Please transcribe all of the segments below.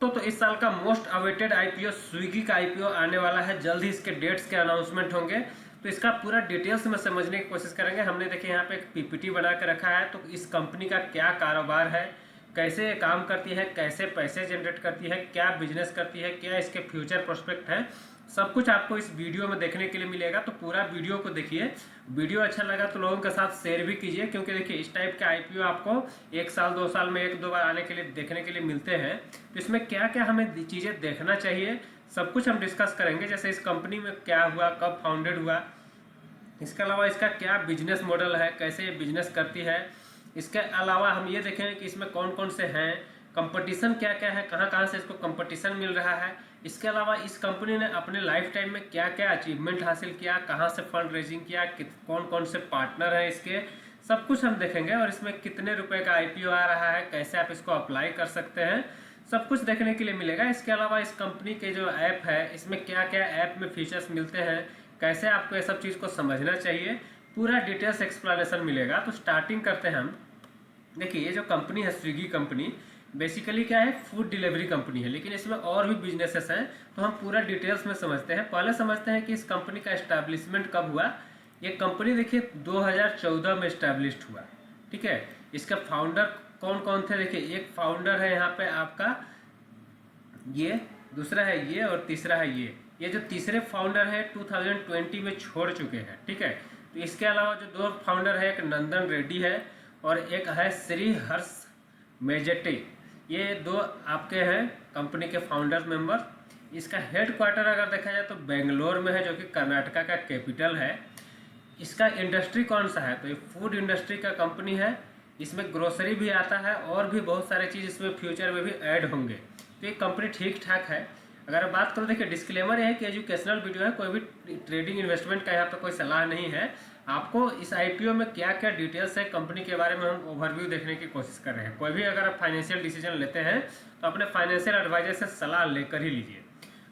तो इस साल का मोस्ट अवेटेड आईपीओ स्विगी का आईपीओ आने वाला है। जल्द ही इसके डेट्स के अनाउंसमेंट होंगे, तो इसका पूरा डिटेल्स में समझने की कोशिश करेंगे। हमने देखिए यहाँ पे एक पीपीटी बना के रखा है। तो इस कंपनी का क्या कारोबार है, कैसे ये काम करती है, कैसे पैसे जनरेट करती है, क्या बिजनेस करती है, क्या इसके फ्यूचर प्रोस्पेक्ट है, सब कुछ आपको इस वीडियो में देखने के लिए मिलेगा। तो पूरा वीडियो को देखिए। वीडियो अच्छा लगा तो लोगों के साथ शेयर भी कीजिए, क्योंकि देखिए इस टाइप के आईपीओ आपको 1 साल 2 साल में 1-2 बार आने के लिए देखने के लिए मिलते हैं। तो इसमें क्या क्या हमें चीज़ें देखना चाहिए, सब कुछ हम डिस्कस करेंगे। जैसे इस कंपनी में क्या हुआ, कब फाउंडेड हुआ, इसके अलावा इसका क्या बिजनेस मॉडल है, कैसे ये बिजनेस करती है। इसके अलावा हम ये देखेंगे कि इसमें कौन कौन से हैं, कंपटीशन क्या क्या है, कहाँ कहाँ से इसको कंपटीशन मिल रहा है। इसके अलावा इस कंपनी ने अपने लाइफ टाइम में क्या क्या अचीवमेंट हासिल किया, कहाँ से फंड रेजिंग किया, कौन कौन से पार्टनर हैं इसके, सब कुछ हम देखेंगे। और इसमें कितने रुपए का आईपीओ आ रहा है, कैसे आप इसको अप्लाई कर सकते हैं, सब कुछ देखने के लिए मिलेगा। इसके अलावा इस कंपनी के जो ऐप है, इसमें क्या क्या ऐप में फीचर्स मिलते हैं, कैसे आपको ये सब चीज़ को समझना चाहिए, पूरा डिटेल्स एक्सप्लेनेशन मिलेगा। तो स्टार्टिंग करते हैं हम। देखिए ये जो कंपनी है स्विगी कंपनी, बेसिकली क्या है, फूड डिलीवरी कंपनी है, लेकिन इसमें और भी बिजनेसेस हैं। तो हम पूरा डिटेल्स में समझते हैं। पहले समझते हैं कि इस कंपनी का एस्टैब्लिशमेंट कब हुआ। ये कंपनी देखिए 2014 में एस्टैब्लिश्ड हुआ, ठीक है। इसका फाउंडर कौन कौन थे, देखिए एक फाउंडर है यहाँ पे आपका ये, दूसरा है ये, और तीसरा है ये जो तीसरे फाउंडर है 2020 में छोड़ चुके हैं, ठीक है। तो इसके अलावा जो 2 फाउंडर है, एक नंदन रेड्डी है और एक है श्री हर्ष मेजेटी। ये 2 आपके हैं कंपनी के फाउंडर मेंबर। इसका हेड क्वार्टर अगर देखा जाए तो बेंगलोर में है, जो कि कर्नाटका का कैपिटल है। इसका इंडस्ट्री कौन सा है, तो ये फूड इंडस्ट्री का कंपनी है। इसमें ग्रोसरी भी आता है और भी बहुत सारे चीज़ इसमें फ्यूचर में भी ऐड होंगे। तो ये कंपनी ठीक ठाक है। अगर बात करो, देखिए डिस्क्लेमर है कि एजुकेशनल वीडियो है, कोई भी ट्रेडिंग इन्वेस्टमेंट का यहाँ पे कोई सलाह नहीं है। आपको इस आईपीओ में क्या क्या डिटेल्स है कंपनी के बारे में हम ओवरव्यू देखने की कोशिश कर रहे हैं। कोई भी अगर आप फाइनेंशियल डिसीजन लेते हैं तो अपने फाइनेंशियल एडवाइजर से सलाह लेकर ही लीजिए।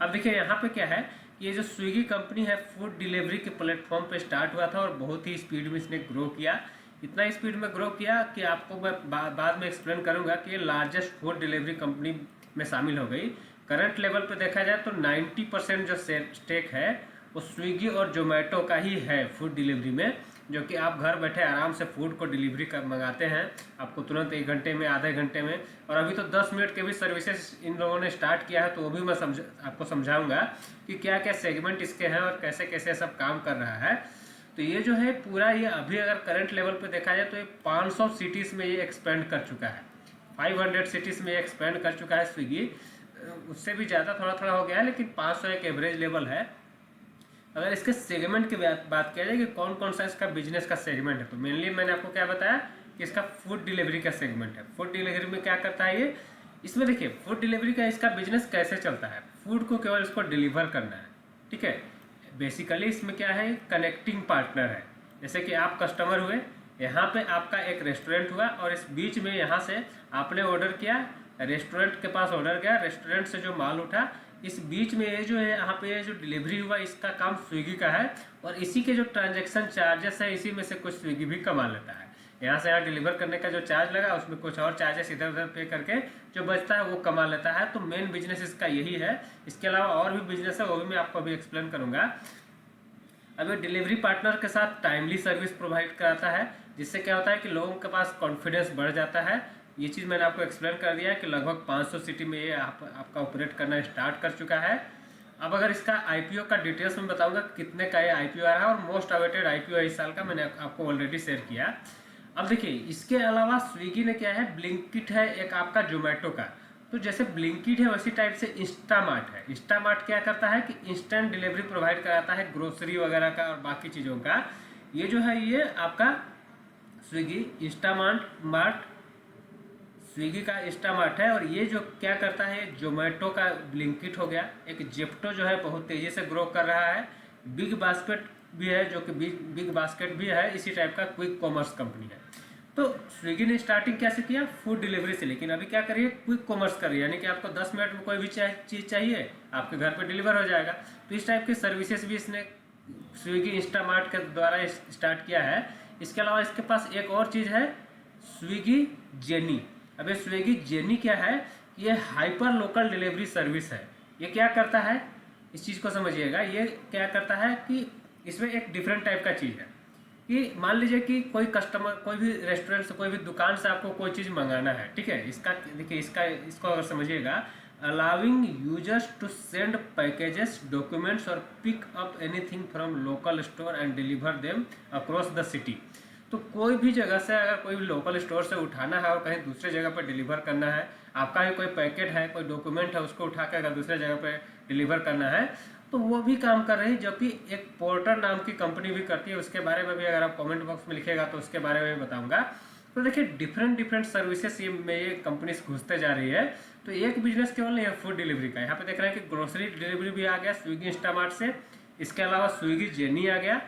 अब देखिए यहाँ पे क्या है, ये जो स्विगी कंपनी है फूड डिलीवरी के प्लेटफॉर्म पे स्टार्ट हुआ था और बहुत ही स्पीड में इसने ग्रो किया। इतना स्पीड में ग्रो किया कि आपको मैं बाद में एक्सप्लेन करूंगा कि ये लार्जेस्ट फूड डिलीवरी कंपनी में शामिल हो गई। करंट लेवल पे देखा जाए तो 90% जो स्टेक है वो स्विगी और जोमेटो का ही है फूड डिलीवरी में, जो कि आप घर बैठे आराम से फूड को डिलीवरी कर मंगाते हैं, आपको तुरंत 1 घंटे में, आधे घंटे में। और अभी तो 10 मिनट के भी सर्विसेज इन लोगों ने स्टार्ट किया है, तो वो भी मैं आपको समझाऊंगा कि क्या क्या सेगमेंट इसके हैं और कैसे कैसे सब काम कर रहा है। तो ये जो है पूरा, ये अभी अगर करंट लेवल पे देखा जाए तो ये 500 सिटीज़ में ये एक्सपेंड कर चुका है, 500 सिटीज़ में ये एक्सपेंड कर चुका है स्विगी। उससे भी ज़्यादा थोड़ा थोड़ा हो गया है, लेकिन 500 एक एवरेज लेवल है। अगर इसके सेगमेंट की बात किया जाए कि कौन कौन सा इसका बिजनेस का सेगमेंट है, तो मेनली मैंने आपको क्या बताया कि इसका फूड डिलीवरी का सेगमेंट है। फूड डिलीवरी में क्या करता है ये, इसमें देखिए फूड डिलीवरी का इसका बिजनेस कैसे चलता है, फूड को केवल इसको डिलीवर करना है, ठीक है। बेसिकली इसमें क्या है, कनेक्टिंग पार्टनर है। जैसे कि आप कस्टमर हुए, यहाँ पे आपका एक रेस्टोरेंट हुआ और इस बीच में यहाँ से आपने ऑर्डर किया, रेस्टोरेंट के पास ऑर्डर गया, रेस्टोरेंट से जो माल उठा, इस बीच में ये जो है यहाँ पे ये जो डिलीवरी हुआ, इसका काम स्विगी का है। और इसी के जो ट्रांजैक्शन चार्जेस है, इसी में से कुछ स्विगी भी कमा लेता है। यहाँ से यहाँ डिलीवर करने का जो चार्ज लगा, उसमें कुछ और चार्जेस इधर उधर पे करके जो बचता है वो कमा लेता है। तो मेन बिजनेस इसका यही है। इसके अलावा और भी बिजनेस है, वो भी मैं आपको अभी एक्सप्लेन करूँगा। अब ये डिलीवरी पार्टनर के साथ टाइमली सर्विस प्रोवाइड कराता है, जिससे क्या होता है कि लोगों के पास कॉन्फिडेंस बढ़ जाता है। ये चीज़ मैंने आपको एक्सप्लेन कर दिया है कि लगभग 500 सिटी में ये आपका ऑपरेट करना स्टार्ट कर चुका है। अब अगर इसका आईपीओ का डिटेल्स में बताऊंगा कितने का ये आईपीओ आ रहा है, और मोस्ट अवेटेड आईपीओ है इस साल का, मैंने आपको ऑलरेडी शेयर किया। अब देखिए इसके अलावा स्विगी ने क्या है, ब्लिंकिट है एक आपका जोमेटो का। तो जैसे ब्लिंकिट है वैसी टाइप से इंस्टामार्ट है। इंस्टामार्ट क्या करता है कि इंस्टेंट डिलीवरी प्रोवाइड कराता है ग्रोसरी वगैरह का और बाकी चीज़ों का। ये जो है ये आपका स्विगी स्विगी का इंस्टामार्ट है। और ये जो क्या करता है, जोमेटो का ब्लिंकिट हो गया। एक जेप्टो जो है बहुत तेज़ी से ग्रो कर रहा है। बिग बास्केट भी है, जो कि बिग बास्केट भी है, इसी टाइप का क्विक कॉमर्स कंपनी है। तो स्विगी ने स्टार्टिंग कैसे किया, फूड डिलीवरी से, लेकिन अभी क्या करिए, क्विक कॉमर्स करिए, यानी कि आपको 10 मिनट में कोई भी चीज़ चाहिए आपके घर पे डिलीवर हो जाएगा। तो इस टाइप की सर्विसेज भी इसने स्विगी इंस्टामार्ट के द्वारा स्टार्ट किया है। इसके अलावा इसके पास एक और चीज़ है, स्विगी जेनी। अब ये स्विगी जेनी क्या है ये हाइपर लोकल डिलीवरी सर्विस है। ये क्या करता है, इस चीज़ को समझिएगा। ये क्या करता है कि इसमें एक डिफरेंट टाइप का चीज़ है कि मान लीजिए कि कोई कस्टमर, कोई भी रेस्टोरेंट से, कोई भी दुकान से आपको कोई चीज़ मंगाना है, ठीक है। इसका देखिए, इसको अगर समझिएगा, allowing users to send packages, documents और pick up anything from local store and deliver them across the city. तो कोई भी जगह से अगर कोई भी लोकल स्टोर से उठाना है और कहीं दूसरे जगह पर डिलीवर करना है, आपका ही कोई पैकेट है, कोई डॉक्यूमेंट है, उसको उठा के अगर दूसरे जगह पर डिलीवर करना है, तो वो भी काम कर रही है, जो कि एक पोर्टर नाम की कंपनी भी करती है। उसके बारे में भी अगर आप कमेंट बॉक्स में लिखेगा तो उसके बारे में बताऊंगा। तो देखिए, डिफरेंट सर्विसेज ये कंपनीज घुसते जा रही है। तो एक बिजनेस केवल नहीं है फूड डिलीवरी का, यहाँ पे देख रहे हैं कि ग्रोसरी डिलीवरी भी आ गया स्विगी इंस्टामार्ट से। इसके अलावा स्विगी जेनी आ गया।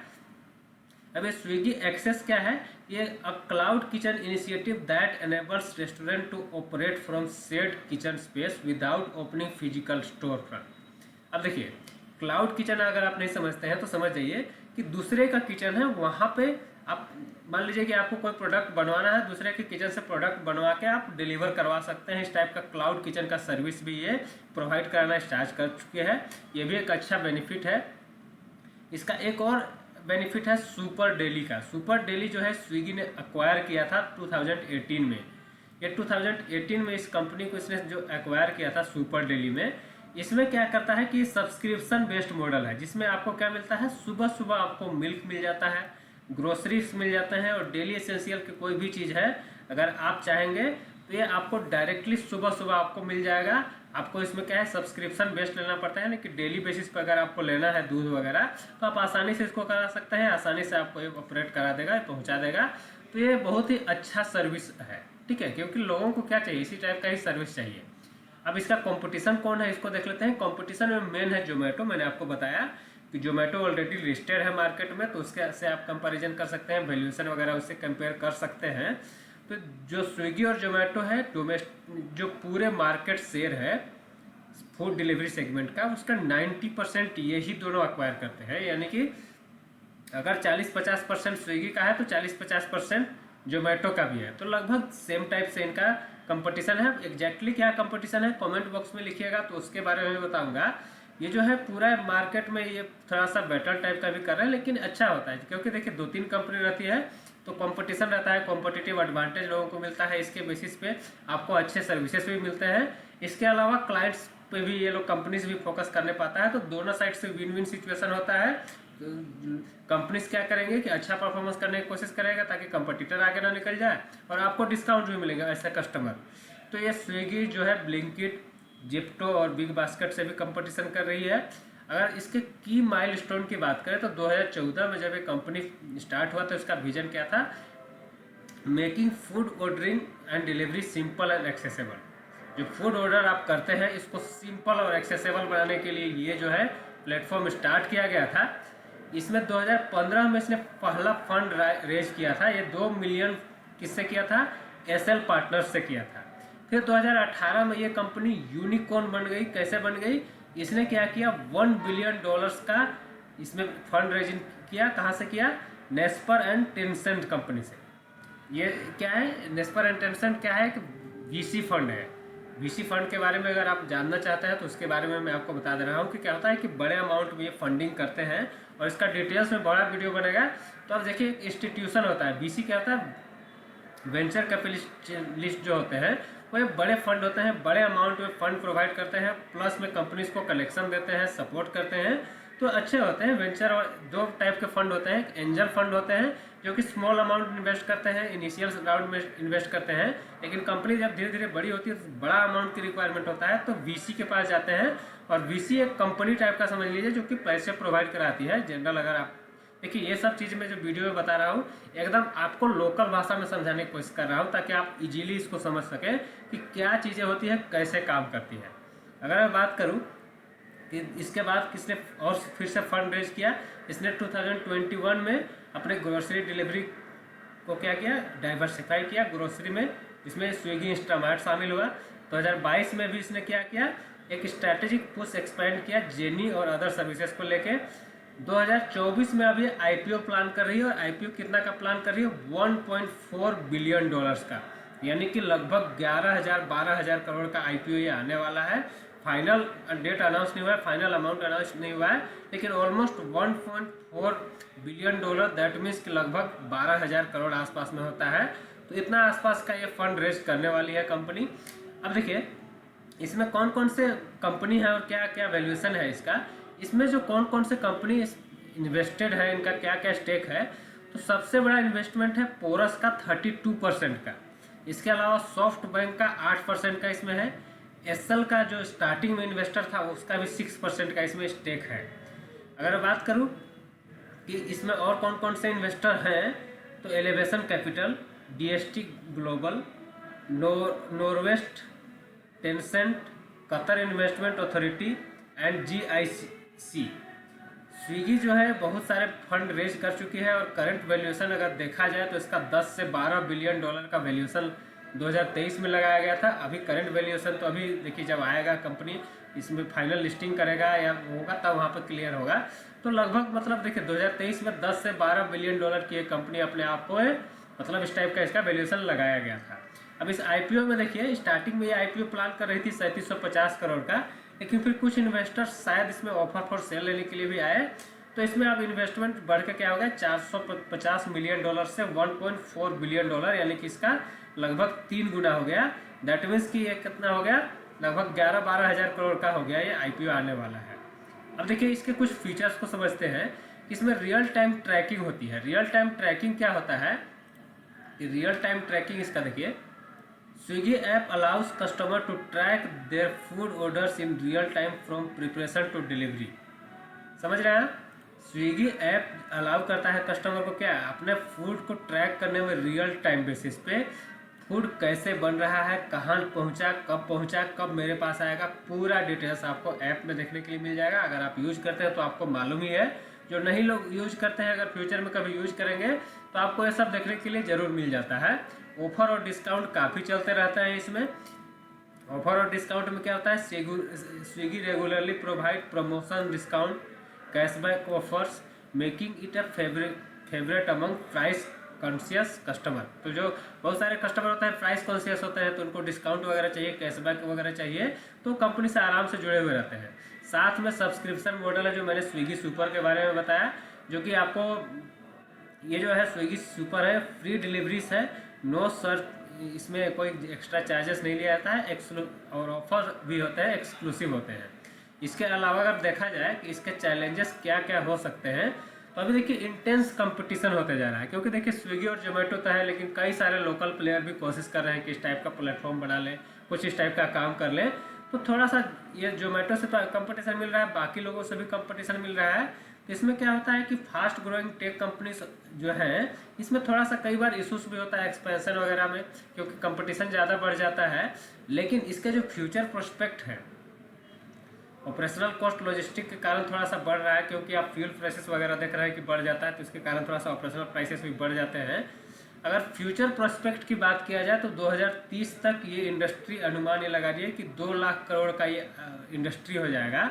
अब ये स्विगी एक्सेस क्या है, ये a cloud kitchen initiative that enables restaurant to operate from shared kitchen space without opening physical store front. अब देखिए, क्लाउड किचन अगर आप नहीं समझते हैं तो समझ जाइए कि दूसरे का किचन है, वहाँ पे आप मान लीजिए कि आपको कोई प्रोडक्ट बनवाना है, दूसरे के किचन से प्रोडक्ट बनवा के आप डिलीवर करवा सकते हैं। इस टाइप का क्लाउड किचन का सर्विस भी ये प्रोवाइड करना स्टार्ट कर चुके हैं। ये भी एक अच्छा बेनिफिट है। इसका एक और बेनिफिट है सुपर डेली का। सुपर डेली जो है स्विगी ने एक्वायर किया था 2018 में। ये 2018 में इस कंपनी को इसने जो एक्वायर किया था सुपर डेली में, इसमें क्या करता है कि सब्सक्रिप्शन बेस्ड मॉडल है, जिसमें आपको क्या मिलता है, सुबह सुबह आपको मिल्क मिल जाता है, ग्रोसरीज मिल जाते हैं और डेली एसेंशियल की कोई भी चीज़ है अगर आप चाहेंगे तो ये आपको डायरेक्टली सुबह सुबह आपको मिल जाएगा। आपको इसमें क्या है, सब्सक्रिप्शन बेस्ड लेना पड़ता है, लेकिन डेली बेसिस पर अगर आपको लेना है दूध वगैरह तो आप आसानी से इसको करा सकते हैं, आसानी से आपको ये ऑपरेट करा देगा, पहुंचा देगा। तो ये बहुत ही अच्छा सर्विस है, ठीक है, क्योंकि लोगों को क्या चाहिए, इसी टाइप का ही सर्विस चाहिए। अब इसका कंपटीशन कौन है, इसको देख लेते हैं। कंपटीशन में मेन है जोमेटो। मैंने आपको बताया कि जोमेटो ऑलरेडी लिस्टेड है मार्केट में, तो उसके से आप कंपैरिजन कर सकते हैं, वैल्यूएशन वगैरह उससे कंपेयर कर सकते हैं। तो जो स्विगी और जोमेटो है, जो पूरे मार्केट शेयर है फूड डिलीवरी सेगमेंट का, उसका 90% यही दोनों एक्वायर करते हैं। यानी कि अगर 40-50% स्विगी का है तो 40-50% जोमेटो का भी है। तो लगभग सेम टाइप से इनका कंपटीशन है। एग्जैक्टली क्या कंपटीशन है कमेंट बॉक्स में लिखिएगा तो उसके बारे में बताऊंगा। ये जो है पूरा मार्केट में ये थोड़ा सा बेटर टाइप का भी कर रहे हैं, लेकिन अच्छा होता है क्योंकि देखिए 2-3 कंपनी रहती है तो कंपटीशन रहता है, कॉम्पिटिटिव एडवांटेज लोगों को मिलता है। इसके बेसिस पे आपको अच्छे सर्विसेज भी मिलते हैं। इसके अलावा क्लाइंट्स पे भी ये लोग कंपनीज भी फोकस करने पाता है, तो दोनों साइड से विन विन सिचुएशन होता है। कंपनीज क्या करेंगे कि अच्छा परफॉर्मेंस करने की कोशिश करेगा ताकि कंपटीटर आगे ना निकल जाए और आपको डिस्काउंट भी मिलेगा ऐसे कस्टमर। तो ये स्विगी जो है ब्लिंकिट, जिप्टो और बिग बास्केट से भी कंपटीशन कर रही है। अगर इसके की माइलस्टोन की बात करें तो 2014 में जब ये कंपनी स्टार्ट हुआ तो इसका विजन क्या था, making food ordering and delivery simple and accessible. जो फूड ऑर्डर आप करते हैं इसको सिंपल और एक्सेसिबल बनाने के लिए ये जो है प्लेटफॉर्म स्टार्ट किया गया था। इसमें 2015 में इसने पहला फंड रेज किया था। ये 2 मिलियन किससे किया था, एसएल पार्टनर्स से किया था। फिर 2018 में ये कंपनी यूनिकॉर्न बन गई। कैसे बन गई, इसने क्या किया, $1 बिलियन का इसमें फंड रेजिंग किया। कहाँ से किया, नेस्पर एंड टेंसेंट कंपनी से। ये क्या है, नेस्पर एंड टेंसेंट क्या है कि वीसी फंड है। वीसी फंड के बारे में अगर आप जानना चाहते हैं तो उसके बारे में मैं आपको बता दे रहा हूँ कि क्या होता है कि बड़े अमाउंट में ये फंडिंग करते हैं और इसका डिटेल्स में बड़ा वीडियो बनेगा। तो अब देखिए, एक इंस्टीट्यूशन होता है, वीसी क्या होता है, वेंचर कैपिटलिस्ट जो होते हैं वो ये बड़े फंड होते हैं, बड़े अमाउंट में फंड प्रोवाइड करते हैं, प्लस में कंपनीज को कलेक्शन देते हैं, सपोर्ट करते हैं, तो अच्छे होते हैं। वेंचर और 2 टाइप के फंड होते हैं, एंजल फंड होते हैं जो कि स्मॉल अमाउंट इन्वेस्ट करते हैं, इनिशियल राउंड में इन्वेस्ट करते हैं, लेकिन कंपनी जब धीरे धीरे बड़ी होती है तो बड़ा अमाउंट की रिक्वायरमेंट होता है तो वीसी के पास जाते हैं। और वीसी एक कंपनी टाइप का समझ लीजिए जो कि पैसे प्रोवाइड कराती है जनरल। अगर आप देखिए, ये सब चीज़ मैं जो वीडियो में बता रहा हूँ एकदम आपको लोकल भाषा में समझाने की कोशिश कर रहा हूँ ताकि आप इजीली इसको समझ सकें कि क्या चीज़ें होती है, कैसे काम करती है। अगर मैं बात करूँ कि इसके बाद किसने और फिर से फंड रेज किया, इसने 2021 में अपने ग्रोसरी डिलीवरी को क्या किया, डाइवर्सिफाई किया ग्रोसरी में। इसमें स्विगी इंस्टामार्ट शामिल हुआ। 2022 में भी इसने क्या किया, एक स्ट्रैटेजिक पुश एक्सपेंड किया जेनी और अदर सर्विसेज को लेके। 2024 में अभी आईपीओ प्लान कर रही है और आईपीओ कितना का प्लान कर रही है, $1.4 बिलियन का। यानी कि लगभग 11,000-12,000 करोड़ का आईपीओ ये आने वाला है। फाइनल डेट अनाउंस नहीं हुआ है, फाइनल अमाउंट अनाउंस नहीं हुआ है, लेकिन ऑलमोस्ट $1.4 बिलियन, दैट मीन्स कि लगभग 12,000 करोड़ आसपास में होता है। तो इतना आसपास का ये फंड रेज करने वाली है कंपनी। अब देखिए इसमें कौन कौन से कंपनी है और क्या क्या वैल्यूएशन है इसका। इसमें जो कौन कौन से कंपनी इन्वेस्टेड है, इनका क्या क्या स्टेक है, तो सबसे बड़ा इन्वेस्टमेंट है पोरस का 32% का। इसके अलावा सॉफ्ट बैंक का 8% का इसमें है। एसएल का जो स्टार्टिंग में इन्वेस्टर था उसका भी 6% का इसमें स्टेक है। अगर बात करूं कि इसमें और कौन कौन से इन्वेस्टर हैं, तो Elevation Capital, DST Global, Norwest, Tencent, Qatar Investment Authority and GIC. Swiggy जो है बहुत सारे फंड रेज कर चुकी है और करंट वैल्यूएशन अगर देखा जाए तो इसका 10 से 12 बिलियन डॉलर का वैल्यूएशन 2023 में लगाया गया था। अभी करंट वैल्यूएशन तो अभी देखिए जब आएगा कंपनी इसमें फाइनल लिस्टिंग करेगा या होगा तब वहाँ पर क्लियर होगा। तो लगभग मतलब देखिए 2023 में 10 से 12 बिलियन डॉलर की एक कंपनी अपने आप को मतलब इस टाइप का इसका वैल्यूएशन लगाया गया था। अब इस आईपीओ में देखिए स्टार्टिंग में ये आईपीओ प्लान कर रही थी 3750 करोड़ का, लेकिन फिर कुछ इन्वेस्टर्स शायद इसमें ऑफर फॉर सेल लेने के लिए भी आए, तो इसमें अब इन्वेस्टमेंट बढ़ के क्या हो गया 450 मिलियन डॉलर से 1.4 बिलियन डॉलर, यानी कि इसका लगभग 3 गुना हो गया। दैट मीन्स कि ये कितना हो गया, लगभग 11-12 हज़ार करोड़ का हो गया ये आईपीओ आने वाला है। अब देखिए इसके कुछ फीचर्स को समझते हैं। इसमें रियल टाइम ट्रैकिंग होती है। रियल टाइम ट्रैकिंग क्या होता है, रियल टाइम ट्रैकिंग इसका देखिए, Swiggy app allows customer to track their food orders in real time from preparation to delivery. समझ रहे हैं, स्विगी ऐप अलाउ करता है कस्टमर को क्या, अपने फूड को ट्रैक करने में रियल टाइम बेसिस पे फूड कैसे बन रहा है, कहाँ पहुँचा, कब मेरे पास आएगा, पूरा डिटेल्स आपको ऐप में देखने के लिए मिल जाएगा। अगर आप यूज करते हैं तो आपको मालूम ही है, जो नहीं लोग यूज करते हैं अगर फ्यूचर में कभी यूज करेंगे तो आपको ये सब देखने के लिए ज़रूर मिल जाता है। ऑफर और डिस्काउंट काफ़ी चलते रहते हैं इसमें। ऑफर और डिस्काउंट में क्या होता है, Swiggy regularly provide promotion, discount, cashback offers, making it a favourite among price conscious customer. तो जो बहुत सारे कस्टमर होते हैं प्राइस कॉन्शियस होते हैं, तो उनको डिस्काउंट वगैरह चाहिए, कैशबैक वगैरह चाहिए, तो कंपनी से आराम से जुड़े हुए रहते हैं। साथ में सब्सक्रिप्शन मॉडल है, जो मैंने स्विगी सुपर के बारे में बताया, जो कि आपको ये जो है स्विगी सुपर है, फ्री डिलीवरीज है, नो सर्च, इसमें कोई एक्स्ट्रा चार्जेस नहीं लिया जाता है, और ऑफर भी होते हैं, एक्सक्लूसिव होते हैं। इसके अलावा अगर देखा जाए कि इसके चैलेंजेस क्या क्या हो सकते हैं, तो अभी देखिए इंटेंस कंपटीशन होते जा रहा है, क्योंकि देखिए स्विगी और जोमेटो तो है, लेकिन कई सारे लोकल प्लेयर भी कोशिश कर रहे हैं कि इस टाइप का प्लेटफॉर्म बना लें, कुछ इस टाइप का काम कर लें। तो थोड़ा सा ये जोमेटो से तो कंपटीशन मिल रहा है, बाकी लोगों से भी कंपटीशन मिल रहा है। तो इसमें क्या होता है कि फास्ट ग्रोइंग टेक कंपनीज जो है, इसमें थोड़ा सा कई बार इशूज भी होता है एक्सपेंशन वगैरह में, क्योंकि कंपटीशन ज़्यादा बढ़ जाता है। लेकिन इसके जो फ्यूचर प्रोस्पेक्ट है, ऑपरेशनल कॉस्ट लॉजिस्टिक के कारण थोड़ा सा बढ़ रहा है, क्योंकि आप फ्यूल प्राइसेस वगैरह देख रहे हैं कि बढ़ जाता है, तो इसके कारण थोड़ा सा ऑपरेशनल प्राइसेस भी बढ़ जाते हैं। अगर फ्यूचर प्रोस्पेक्ट की बात किया जाए तो 2030 तक ये इंडस्ट्री अनुमान ये लगा रही है कि 2 लाख करोड़ का ये इंडस्ट्री हो जाएगा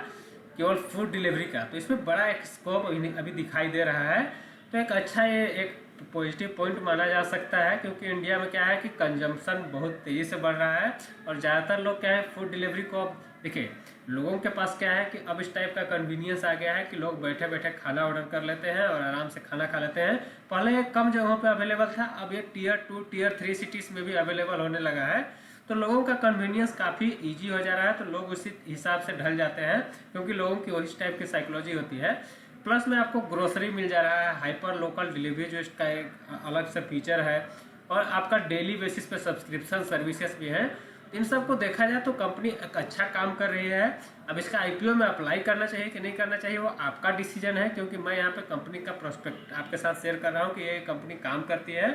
केवल फूड डिलीवरी का। तो इसमें बड़ा एक स्कोप अभी दिखाई दे रहा है। तो एक अच्छा ये एक पॉजिटिव पॉइंट माना जा सकता है, क्योंकि इंडिया में क्या है कि कंजम्पशन बहुत तेज़ी से बढ़ रहा है, और ज़्यादातर लोग क्या है फूड डिलीवरी को, देखिए लोगों के पास क्या है कि अब इस टाइप का कन्वीनियंस आ गया है कि लोग बैठे बैठे खाना ऑर्डर कर लेते हैं और आराम से खाना खा लेते हैं। पहले ये कम जगहों पे अवेलेबल था, अब ये Tier 2 Tier 3 सिटीज़ में भी अवेलेबल होने लगा है। तो लोगों का कन्वीनियंस काफ़ी ईजी हो जा रहा है, तो लोग उसी हिसाब से ढल जाते हैं, क्योंकि लोगों की वही टाइप की साइकोलॉजी होती है। प्लस में आपको ग्रोसरी मिल जा रहा है, हाइपर लोकल डिलीवरी जो इसका एक अलग से फीचर है, और आपका डेली बेसिस पे सब्सक्रिप्शन सर्विसेज भी हैं। इन सब को देखा जाए तो कंपनी एक अच्छा काम कर रही है। अब इसका आईपीओ में अप्लाई करना चाहिए कि नहीं करना चाहिए वो आपका डिसीजन है, क्योंकि मैं यहाँ पे कंपनी का प्रोस्पेक्ट आपके साथ शेयर कर रहा हूँ कि ये कंपनी काम करती है।